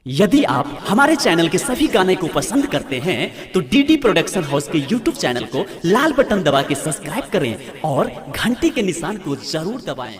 यदि आप हमारे चैनल के सभी गाने को पसंद करते हैं तो डीडी प्रोडक्शन हाउस के यूट्यूब चैनल को लाल बटन दबा के सब्सक्राइब करें और घंटी के निशान को जरूर दबाएं।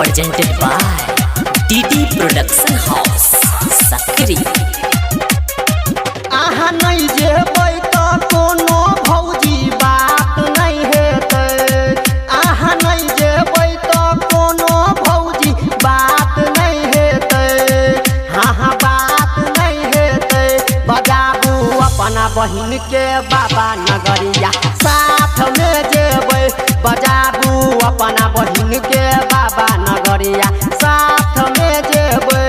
Presented by DD Production House, Sakri। आहा नहीं जेबै तो कोनो भौजी बात नहीं हेतै। आहा नहीं जेबै तो कोनो भौजी बात नहीं हेतै। हाँ बात नहीं हेतै। बजाबू अपना बहिन के बाबा नगरिया साथ में जेबै। बजाबू अपना बहिन के बाबा नगरिया साथ में जेबै।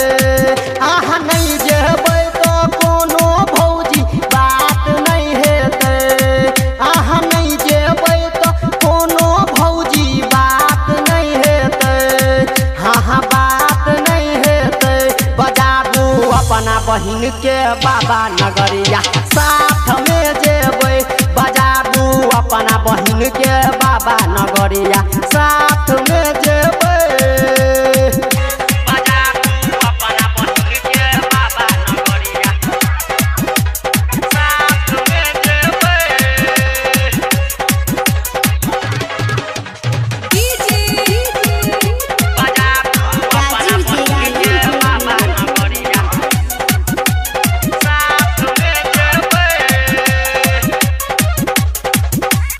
आहा नहीं जेबै तो कोनो भौजी बात नहीं हेतै। आहा नहीं जेबै तो कोनो भौजी बात नहीं हेतै। हाँ बात नहीं हेतै। बजाबू अपना बहिन के बाबा नगरिया साथ में जेबै। बजाबू अपना बहिन के बाबा नगरिया साथ में जेबै।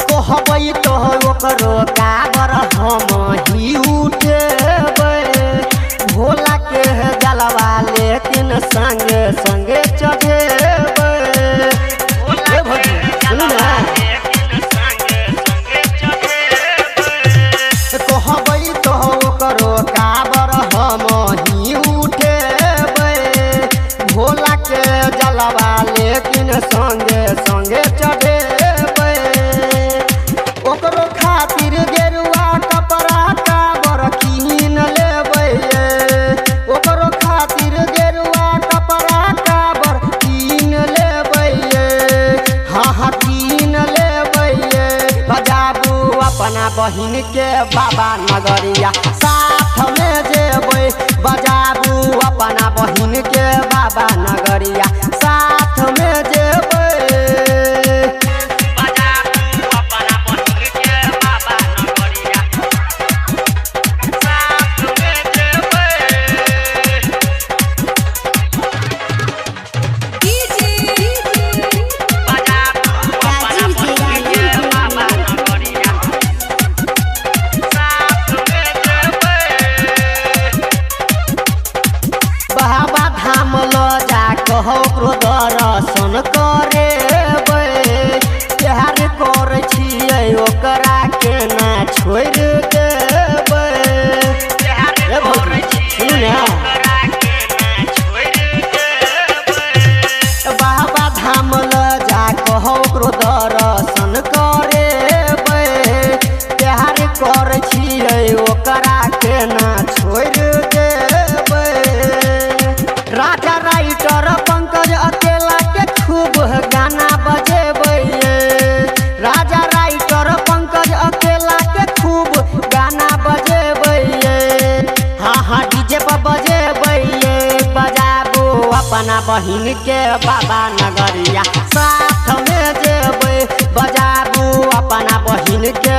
कहबै तो ओकरो काबर हम ही उठेबै। भोला के जलवा लेकिन संगे संगे चढ़ेबै। कहबै तो ओकरो काबर हम ही उठेबै। भोला के जलवा लेकिन संगे संगे चढ़ेबै। ओकरो खातिर गेरुआ कपड़ा काबर कीन लेबै। ओकरो खातिर गेरुआ कपड़ा काबर कीन लेबै। हाँ कीन लेबै। बजाबू अपना बहिन के बाबा नगरिया साथ में जेबै। बजाबू अपना बहिन के बाबा नगरिया साथ में जेबै। बाबा धाम लो जा कहो दर्शन करेबै। प्यार करै छियै ओकरा के ना छोड़ि देबै। बाबा धाम लो जा कहो दर्शन करेबै। प्यार करै छियै ओकरा के ना छोड़ि देबै। राजा राइटर पंकज अकेला के खूब गाना बजेबै। राजा राइटर पंकज अकेला के खूब गाना बजेबै। हाँ डीजे पर बजेबै। बजाबू अपना बहिन के बाबा नगरिया साथ में जेबै। बजाबू अपना बहिन के